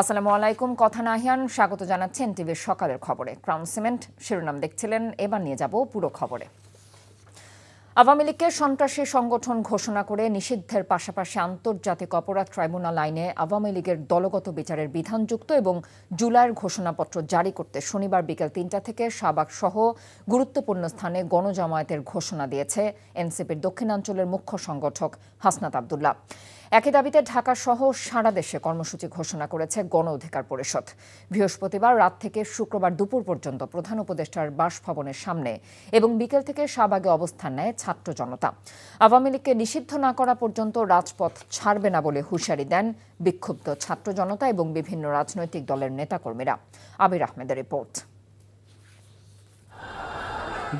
আসসালামু আলাইকুম। কথা নাহিয়ান স্বাগত জানাচ্ছেন টিভির সকালের খবরে। ক্রাউন সিমেন্ট শিরোনাম দেখছিলেন, এবার নিয়ে যাব পুরো খবরে। আওয়ামী লীগকে সন্ত্রাসী সংগঠন ঘোষণা করে নিষিদ্ধের পাশাপাশি আন্তর্জাতিক অপরাধ ট্রাইব্যুনাল আইনে আওয়ামী লীগের দলগত বিচারের বিধানযুক্ত এবং জুলাইয়ের ঘোষণাপত্র জারি করতে শনিবার বিকেল ৩টা থেকে শাহবাগ সহ গুরুত্বপূর্ণ স্থানে গণজামায়াতের ঘোষণা দিয়েছে এনসিপির দক্ষিণাঞ্চলের মুখ্য সংগঠক হাসনাত আবদুল্লাহ। একই দাবিতে ঢাকা সহ সারা দেশে কর্মসূচি ঘোষণা করেছে গণ অধিকার পরিষদ। বৃহস্পতিবার রাত থেকে শুক্রবার দুপুর পর্যন্ত প্রধান উপদেষ্টার বাসভবনের সামনে এবং বিকেল থেকে শাহবাগে অবস্থান নেয় ছাত্র জনতা। আওয়ামী লীগকে নিষিদ্ধ না করা পর্যন্ত রাজপথ ছাড়বে না বলে হুঁশিয়ারি দেন বিক্ষুব্ধ ছাত্র জনতা এবং বিভিন্ন রাজনৈতিক দলের নেতাকর্মীরা। আবির আহমেদের রিপোর্ট।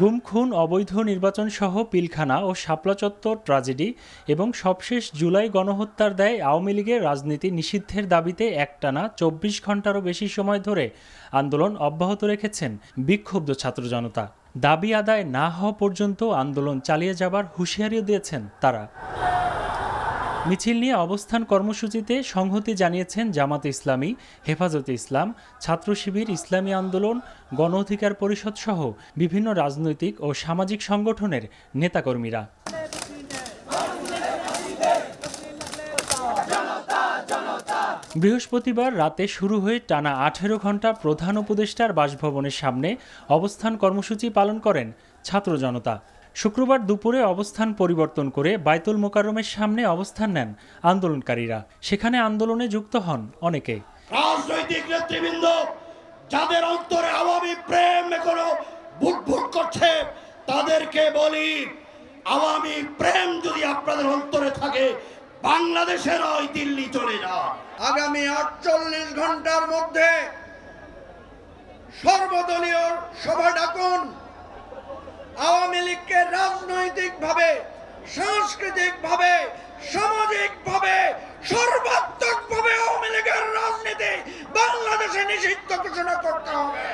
গুম, খুন, অবৈধ নির্বাচন সহ পিলখানা ও শাপলা চত্বর ট্র্যাজেডি এবং সবশেষ জুলাই গণহত্যার দায়ে আওয়ামী লীগের রাজনীতি নিষিদ্ধের দাবিতে একটানা ২৪ ঘণ্টারও বেশি সময় ধরে আন্দোলন অব্যাহত রেখেছেন বিক্ষুব্ধ ছাত্র জনতা। দাবি আদায় না হওয়া পর্যন্ত আন্দোলন চালিয়ে যাবার হুঁশিয়ারিও দিয়েছেন তারা। মিছিল নিয়ে অবস্থান কর্মসূচিতে সংহতি জানিয়েছেন জামাতে ইসলামী, হেফাজতে ইসলাম, ছাত্র শিবির, ইসলামী আন্দোলন, গণ অধিকার পরিষদ সহ বিভিন্ন রাজনৈতিক ও সামাজিক সংগঠনের নেতাকর্মীরা। বৃহস্পতিবার রাতে শুরু হয়ে টানা ১৮ ঘণ্টা প্রধান উপদেষ্টার বাসভবনের সামনে অবস্থান কর্মসূচি পালন করেন ছাত্র জনতা। শুক্রবার দুপুরে অবস্থান পরিবর্তন করে বাইতুল মোকাররমের সামনে অবস্থান নেন আন্দোলনকারীরা। সেখানে আন্দোলনে যুক্ত হন অনেকে। রাজনৈতিক নেতৃবৃন্দ যাদের অন্তরে আওয়ামী প্রেম এখনো বুটবুট করছে, তাদেরকে বলি, আওয়ামী প্রেম যদি আপনাদের অন্তরে থাকে, বাংলাদেশের ওই দিল্লি চলে যান। আগামী ৪৮ ঘন্টার মধ্যে সর্বদলীয় সভা ডাকুন। আওয়ামী লীগকে রাজনৈতিকভাবে, সাংস্কৃতিকভাবে, সামাজিকভাবে, সর্বাত্মকভাবে আওয়ামী লীগের রাজনীতি বাংলাদেশে নিষিদ্ধ ঘোষণা করতে হবে।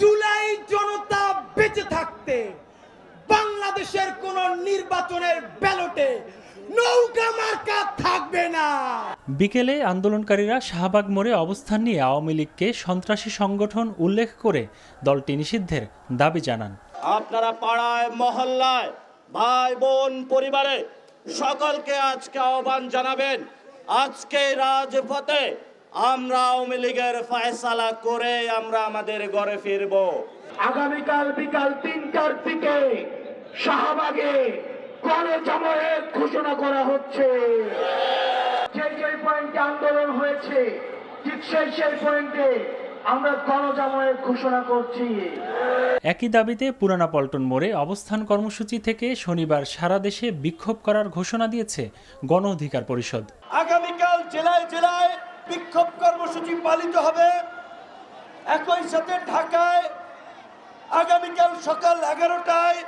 জুলাই জনতা বেঁচে থাকতে বাংলাদেশের কোন নির্বাচনের ব্যালটে নৌকা মার্কা থাকবে না। বিকেলে আন্দোলনকারীরা শাহবাগ মোড়ে অবস্থান নিয়ে আওয়ামী লীগকে সন্ত্রাসী সংগঠন উল্লেখ করে দলটি নিষিদ্ধের দাবি জানান। আপনারা পাড়ায়, মহল্লায়, ভাই বোন, পরিবারে সকলকে আজকে আহ্বান জানাবেন, আজকে রাজপথে আমরা আওয়ামী লীগের ফয়সালা করে আমরা আমাদের ঘরে ফিরব। আগামীকাল বিকাল ৩টার দিকে শাহবাগে গণজামায়াত ঘোষণা করা হচ্ছে। যে পয়েন্টে আন্দোলন হয়েছে ঠিক সেই পয়েন্টে আমরা গণজামায়াত ঘোষণা করছি। একই দাবিতে পুরানা পল্টন মোড়ে অবস্থান কর্মসূচি থেকে শনিবার সারা দেশে বিক্ষোভ করার ঘোষণা দিয়েছে গণ অধিকার পরিষদ। আগামীকাল জেলায় জেলায় বিক্ষোভ কর্মসূচি পালিত হবে। একই সাথে ঢাকায় আগামীকাল সকাল 11টায়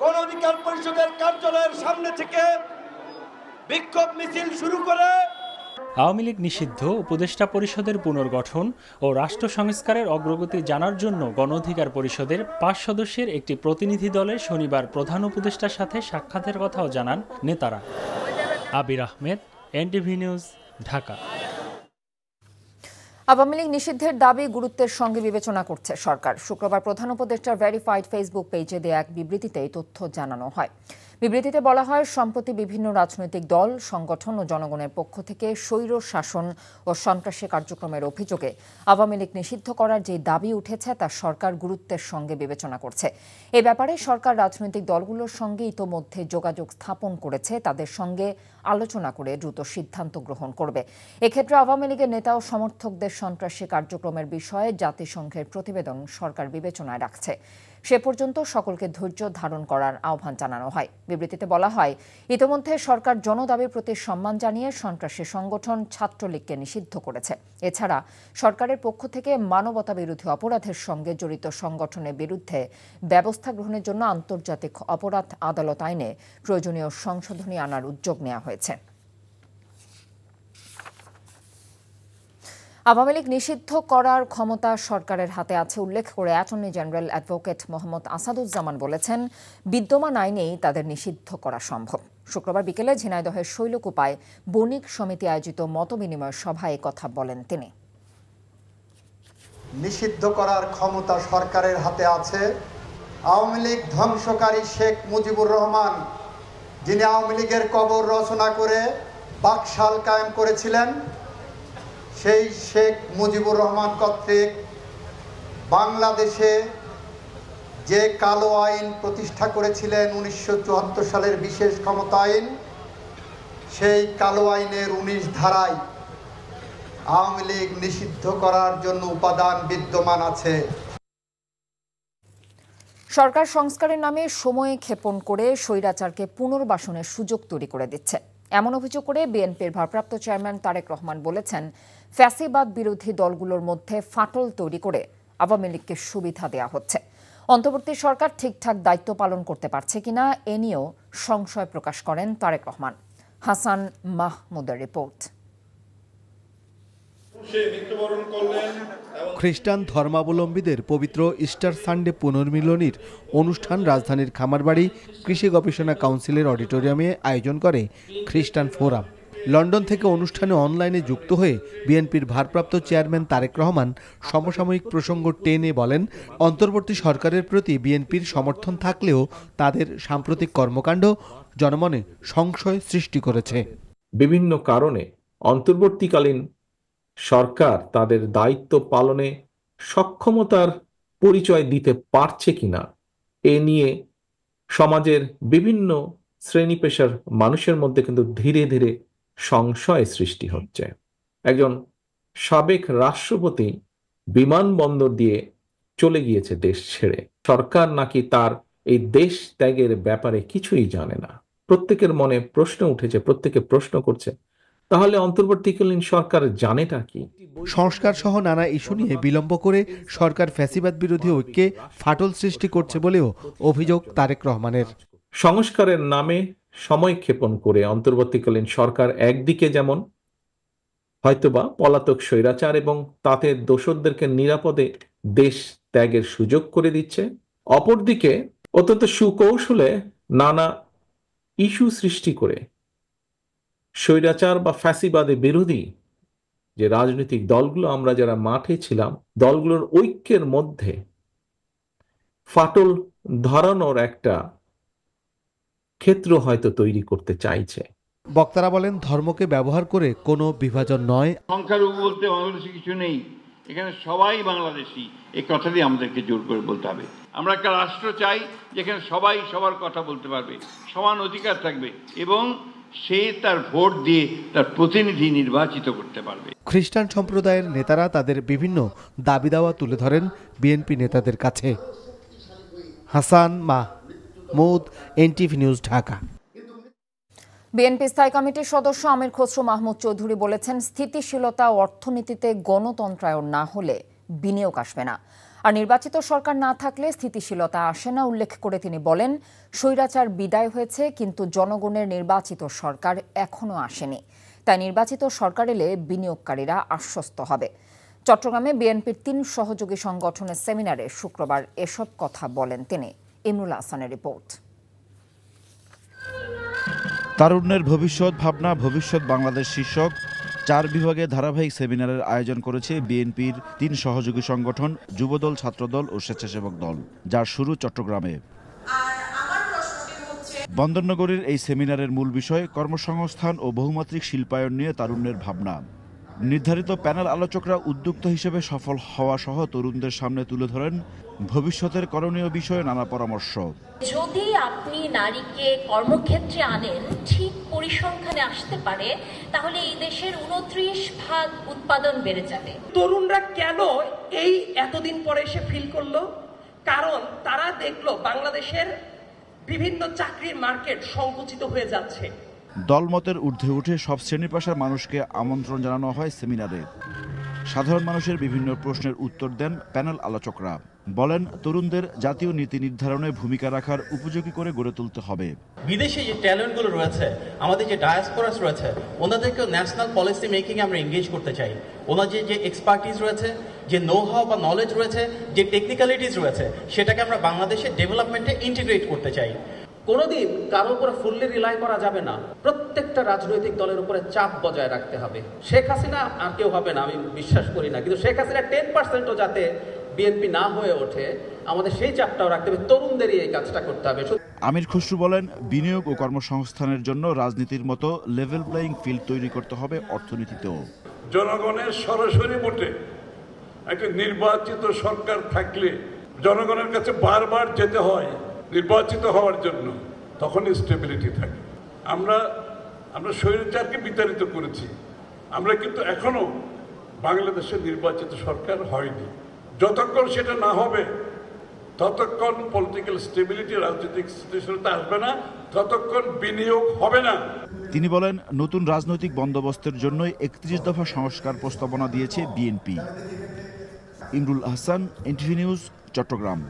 গণ অধিকার পরিষদের কার্যালয়ের সামনে থেকে বিক্ষোভ মিছিল শুরু করে আওয়ামী লীগ নিষিদ্ধ, উপদেষ্টা পরিষদের পুনর্গঠন ও রাষ্ট্র সংস্কারের অগ্রগতি জানার জন্য গণ অধিকার পরিষদের ৫ সদস্যের একটি প্রতিনিধি দলে শনিবার প্রধান উপদেষ্টার সাথে সাক্ষাতের কথাও জানান নেতারা। আবির আহমেদ, এনটিভি নিউজ, ঢাকা। আওয়ামী লীগ নিষিদ্ধের দাবি গুরুত্বের সঙ্গে বিবেচনা করছে সরকার। শুক্রবার প্রধান উপদেষ্টার ভেরিফাইড ফেসবুক পেজে দেয়া এক বিবৃতিতে এই তথ্য জানানো হয়। বিবৃতিতে বলা হয়, সম্প্রতি বিভিন্ন রাজনৈতিক দল, সংগঠন ও জনগণের পক্ষ থেকে স্বৈর শাসন ও সন্ত্রাসী কার্যক্রমের অভিযোগে আওয়ামী লীগ নিষিদ্ধ করার যে দাবি উঠেছে তা সরকার গুরুত্বের সঙ্গে বিবেচনা করছে। এ ব্যাপারে সরকার রাজনৈতিক দলগুলোর সঙ্গে ইতোমধ্যে যোগাযোগ স্থাপন করেছে, তাদের সঙ্গে আলোচনা করে দ্রুত সিদ্ধান্ত গ্রহণ করবে। এক্ষেত্রে আওয়ামী লীগের নেতা ও সমর্থকদের সন্ত্রাসী কার্যক্রমের বিষয়ে জাতিসংঘের প্রতিবেদন সরকার বিবেচনায় রাখছে। সে পর্যন্ত সকলকে ধৈর্য ধারণ করার আহ্বান জানানো হয়। বিবৃতিতে বলা হয়, ইতিমধ্যে সরকার জনদাবির প্রতি সম্মান জানিয়ে সন্ত্রাসী সংগঠন ছাত্রলীগকে নিষিদ্ধ করেছে। এছাড়া সরকারের পক্ষ থেকে মানবতাবিরোধী অপরাধের সঙ্গে জড়িত সংগঠনের বিরুদ্ধে ব্যবস্থা গ্রহণের জন্য আন্তর্জাতিক অপরাধ আদালত আইনে প্রয়োজনীয় সংশোধনী আনার উদ্যোগ নেওয়া হয়েছে। আওয়ামী লীগ নিষিদ্ধ করার ক্ষমতা সরকারের হাতে আছে উল্লেখ করে attorney general advocate Mohammad Asaduzzaman বলেছেন, বিদ্যমান আইনেই তাদের নিষিদ্ধ করা সম্ভব। শুক্রবার বিকেলে ঝিনাইদহের শৈলকুপায় বণিক সমিতি আয়োজিত মতবিনিময় সভায় কথা বলেন তিনি। নিষিদ্ধ করার ক্ষমতা সরকারের হাতে আছে। আওয়ামী লীগ ধ্বংসকারী শেখ মুজিবুর রহমান, যিনি আওয়ামী লীগের কবর রচনা করে বাকশাল কায়েম করেছিলেন, সেই শেখ মুজিবুর রহমান কর্তৃক বাংলাদেশে যে কালো আইন প্রতিষ্ঠা করেছিলেন 1974 সালের বিশেষ ক্ষমতা আইন, সেই কালো আইনের 19 ধারায় আওয়ামী লীগ নিষিদ্ধ করার জন্য উপাদান বিদ্যমান আছে। সরকার সংস্কারের নামে সময় ক্ষেপণ করে স্বৈরাচারকে পুনর্বাসনের সুযোগ তৈরি করে দিচ্ছে, এমন অভিযোগ করে বিএনপির ভারপ্রাপ্ত চেয়ারম্যান তারেক রহমান বলেছেন, ফ্যাসিবাদ বিরোধী দলগুলোর মধ্যে ফাটল তৈরি করে আওয়ামী লীগকে সুবিধা দেওয়া হচ্ছে। অন্তর্বর্তী সরকার ঠিকঠাক দায়িত্ব পালন করতে পারছে কিনা এ নিয়েও সংশয় প্রকাশ করেন তারেক রহমান। হাসান মাহমুদের রিপোর্ট। খ্রিস্টান ধর্মাবলম্বীদের পবিত্র ইস্টার সানডে পুনর্মিলনীর অনুষ্ঠান রাজধানীর খামারবাড়ি কৃষি গবেষণা কাউন্সিলের অডিটোরিয়ামে আয়োজন করে খ্রিস্টান ফোরাম। লন্ডন থেকে অনুষ্ঠানে অনলাইনে যুক্ত হয়ে বিএনপির ভারপ্রাপ্ত চেয়ারম্যান তারেক রহমান সমসাময়িক প্রসঙ্গ টেনে বলেন, অন্তর্বর্তী সরকারের প্রতি বিএনপির সমর্থন থাকলেও তাদের সাম্প্রতিক কর্মকাণ্ড জনমনে সংশয় সৃষ্টি করেছে। বিভিন্ন কারণে অন্তর্বর্তীকালীন সরকার তাদের দায়িত্ব পালনে সক্ষমতার পরিচয় দিতে পারছে কিনা এ নিয়ে সমাজের বিভিন্ন শ্রেণী পেশার মানুষের মধ্যে কিন্তু ধীরে ধীরে সংশয় সৃষ্টি হচ্ছে। একজন সাবেক রাষ্ট্রপতি বিমানবন্দর দিয়ে চলে গিয়েছে দেশ ছেড়ে। সরকার নাকি তার এই দেশ ত্যাগের ব্যাপারে কিছুই জানে না। প্রত্যেকের মনে প্রশ্ন উঠেছে, প্রত্যেকে প্রশ্ন করছে, তাহলে অন্তর্বর্তীকালীন সরকার জানেটা কি? সংস্কার সহ নানা ইস্যু নিয়ে বিলম্ব করে সরকার ফ্যাসিবাদ বিরোধী ঐক্যে ফাটল সৃষ্টি করছে বলেও অভিযোগ তারেক রহমানের। সংস্কারের নামে সময় ক্ষেপণ করে অন্তর্বর্তীকালীন সরকার একদিকে যেমন হয়তোবা পলাতক স্বৈরাচার এবং তাতে দোষরদেরকে নিরাপদে দেশ ত্যাগের সুযোগ করে দিচ্ছে, অপরদিকে অত্যন্ত সুকৌশলে নানা ইস্যু সৃষ্টি করে স্বৈরাচার বা ফ্যাসিবাদে বিরোধী যে রাজনৈতিক দলগুলো আমরা যারা মাঠে ছিলাম, দলগুলোর ঐক্যের মধ্যে ফাটল ধরানোর একটা ক্ষেত্র হয়তো তৈরি করতে চাইছে। বক্তারা বলেন, ধর্মকে ব্যবহার করে কোনো বিভাজন নয়। সংখ্যালঘু বলতে বাংলাদেশে কিছু নেই, এখানে সবাই বাংলাদেশি, এই কথাটি আমাদেরকে জোর করে বলতে হবে। আমরা একটা রাষ্ট্র চাই যেখানে সবাই সবার কথা বলতে পারবে, সমান অধিকার থাকবে এবং সে তার ভোট দিয়ে তার প্রতিনিধি নির্বাচিত করতে পারবে। খ্রিস্টান সম্প্রদায়ের নেতারা তাদের বিভিন্ন দাবি দাওয়া তুলে ধরেন বিএনপি নেতাদের কাছে। Hasan Mahmud, NTV news, Dhaka. BNP স্থায়ী কমিটির সদস্য আমির খসরু মাহমুদ চৌধুরী বলেছেন, স্থিতিশীলতা ও অর্থনীতিতে গণতন্ত্রায়ন না হলে বিনিয়োগ আসবে না, আর নির্বাচিত সরকার না থাকলে স্থিতিশীলতা আসে না। উল্লেখ করে তিনি বলেন, স্বৈরাচার বিদায় হয়েছে কিন্তু জনগণের নির্বাচিত সরকার এখনো আসেনি, তাই নির্বাচিত সরকার এলে বিনিয়োগকারীরা আশ্বস্ত হবে। চট্টগ্রামে বিএনপির 3 সহযোগী সংগঠনের সেমিনারে শুক্রবার এসব কথা বলেন তিনি। ইমরুল হাসানের রিপোর্ট। তারুণ্যের ভবিষ্যৎ ভাবনা, ভবিষ্যৎ বাংলাদেশ শীর্ষক 4 বিভাগে ধারাবাহিক সেমিনারের আয়োজন করেছে বিএনপির 3 সহযোগী সংগঠন, যুবদল, ছাত্রদল ও স্বেচ্ছাসেবক দল, যার শুরু চট্টগ্রামে। বন্দরনগরীর এই সেমিনারের মূল বিষয় কর্মসংস্থান ও বহুমাত্রিক শিল্পায়ন নিয়ে তারুণ্যের ভাবনা। নির্ধারিত প্যানেল আলোচকরা উদ্যোক্তা হিসেবে সফল হওয়া সহ তরুণদের সামনে তুলে ধরেন ভবিষ্যতের করণীয় বিষয়ে নানা পরামর্শ। যদি আপনি নারীকে কর্মক্ষেত্রে আনেন, ঠিক পরিসংখ্যানে আসতে পারে, তাহলে এই দেশের 29% উৎপাদন বেড়ে যাবে। তরুণরা কেন এই এতদিন পরে এসে ফিল করলো? কারণ তারা দেখলো বাংলাদেশের বিভিন্ন চাকরির মার্কেট সংকুচিত হয়ে যাচ্ছে। দলমতের ঊর্ধ্বে উঠে সব শ্রেণী পেশার মানুষকে আমন্ত্রণ জানানো হয় সেমিনারে। সাধারণ মানুষের বিভিন্ন প্রশ্নের উত্তর দেন প্যানেল আলোচকরা। বলেন, তরুণদের জাতীয় নীতি নির্ধারণে ভূমিকা রাখার উপযোগী করে গড়ে তুলতে হবে। বিদেশে যে ট্যালেন্টগুলো রয়েছে, আমাদের যে ডায়াসপোরাস রয়েছে, ওনাদেরকেও ন্যাশনাল পলিসি মেকিংয়ে আমরা এঙ্গেজ করতে চাই। ওনাদের যে এক্সপার্টিস রয়েছে, যে নো হাউ বা নলেজ রয়েছে, যে টেকনিক্যালিটিস রয়েছে, সেটাকে আমরা বাংলাদেশের ডেভেলপমেন্টে ইন্টিগ্রেট করতে চাই। কোনোদিন কারোর উপরে ফুললি রিলাই করা যাবে না। প্রত্যেকটা রাজনৈতিক দলের উপরে চাপ বজায় রাখতে হবে। শেখ হাসিনা আর কেউ হবে না, আমি বিশ্বাস করি না, কিন্তু শেখ হাসিনা 10%ও যাতে বিএনপি না হয়ে ওঠে, আমাদের সেই চাপটাও রাখতে হবে। তরুণদেরই এই কাজটা করতে হবে। আমির খসরু বলেন, বিনিয়োগ ও কর্মসংস্থানের জন্য রাজনীতির মতো লেভেল প্লেয়িং ফিল্ড তৈরি করতে হবে অর্থনীতিতেও। জনগণের সরাসরি ভোটে একটা নির্বাচিত সরকার থাকলে জনগণের কাছে বারবার যেতে হয় নির্বাচিত হওয়ার জন্য, তখন স্টেবিলিটি থাকে। আমরা স্বৈরাচারকে বিতাড়িত করেছি, আমরা কিন্তু এখনো বাংলাদেশের নির্বাচিত সরকার হয়নি। যতক্ষণ সেটা না হবে ততক্ষণ পলিটিক্যাল স্টেবিলিটি, রাজনৈতিক স্থিতিশীলতা আসবে না, ততক্ষণ বিনিয়োগ হবে না। তিনি বলেন, নতুন রাজনৈতিক বন্দোবস্তের জন্য 31 দফা সংস্কার প্রস্তাবনা দিয়েছে BNP. Imrul Ahsan, NTV news, Chattogram.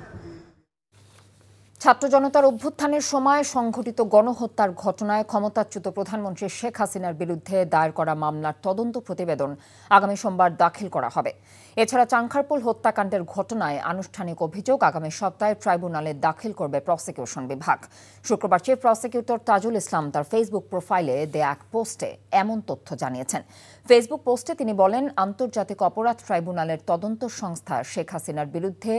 ছাত্র জনতার অভ্যুত্থানের সময় সংঘটিত গণহত্যার ঘটনায় ক্ষমতাচ্যুত প্রধানমন্ত্রী শেখ হাসিনার বিরুদ্ধে দায়ের করা মামলার তদন্ত প্রতিবেদন আগামী সোমবার দাখিল করা হবে। এছাড়া চাংখারপুল হত্যাকাণ্ডের ঘটনায় আনুষ্ঠানিক অভিযোগ আগামী সপ্তাহে ট্রাইব্যুনালে দাখিল করবে প্রসিকিউশন বিভাগ। শুক্রবার চিফ প্রসিকিউটর তাজুল ইসলাম তার ফেসবুক প্রোফাইলে দেয়া এক পোস্টে এমন তথ্য জানিয়েছেন। ফেসবুক পোস্টে তিনি বলেন, আন্তর্জাতিক অপরাধ ট্রাইব্যুনালের তদন্ত সংস্থা শেখ হাসিনার বিরুদ্ধে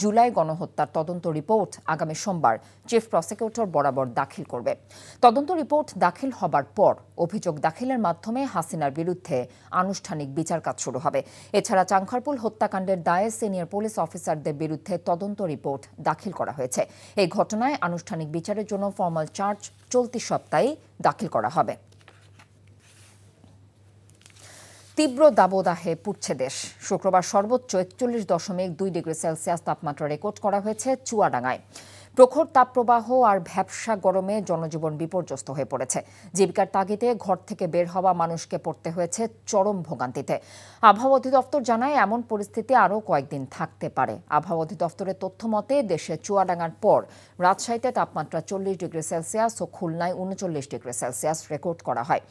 জুলাই গণহত্যার তদন্ত রিপোর্ট আগামী সোমবার চিফ প্রসিকিউটর বরাবর দাখিল করবে। তদন্ত রিপোর্ট দাখিল হবার পর অভিযোগ দাখিলের মাধ্যমে হাসিনার বিরুদ্ধে আনুষ্ঠানিক বিচার কাজ শুরু হবে। এছাড়া চাংখারপুল হত্যাকাণ্ডের দায়ে সিনিয়র পুলিশ অফিসারদের বিরুদ্ধে তদন্ত রিপোর্ট দাখিল করা হয়েছে। এই ঘটনায় আনুষ্ঠানিক বিচারের জন্য ফরমাল চার্জ চলতি সপ্তাহে দাখিল করা হবে। তীব্র দাবদাহে পুড়ছে দেশ। শুক্রবার সর্বোচ্চ 41.2 ডিগ্রি সেলসিয়াস তাপমাত্রা রেকর্ড করা হয়েছে চুয়াডাঙ্গায়। প্রখর তাপপ্রবাহ আর ভ্যাপসা গরমে জনজীবন বিপর্যস্ত হয়ে পড়েছে। জীবিকার তাগিদে ঘর থেকে বের হওয়া মানুষকে পড়তে হয়েছে চরম ভোগান্তিতে। আবহাওয়া অধিদপ্তর জানায়, এমন পরিস্থিতি আরও কয়েকদিন থাকতে পারে। আবহাওয়া অধিদপ্তরের তথ্য মতে দেশে চুয়াডাঙ্গার পর রাজশাহীতে তাপমাত্রা 40 ডিগ্রি সেলসিয়াস ও খুলনায় 39 ডিগ্রি সেলসিয়াস রেকর্ড করা হয়।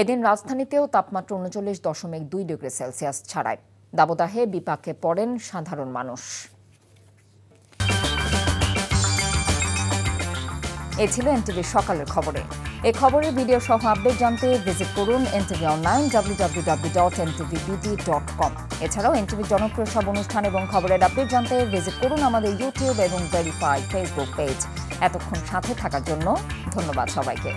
এদিন রাজধানীতেও তাপমাত্রা 39.2 ডিগ্রি সেলসিয়াস ছাড়ায়। দাবদাহে বিপাকে পড়েন সাধারণ মানুষ। এ ছিল এনটিভি সকালের খবরে। এই খবরের ভিডিও সহ আপডেট জানতে ভিজিট করুন এনটিভি অনলাইন www.ntvbd.com। এছাড়াও এনটিভির জনপ্রিয় সব অনুষ্ঠান এবং খবরের আপডেট জানতে ভিজিট করুন আমাদের ইউটিউব এবং ভেরিফাইড ফেসবুক পেজ। এতক্ষণ সাথে থাকার জন্য ধন্যবাদ সবাইকে।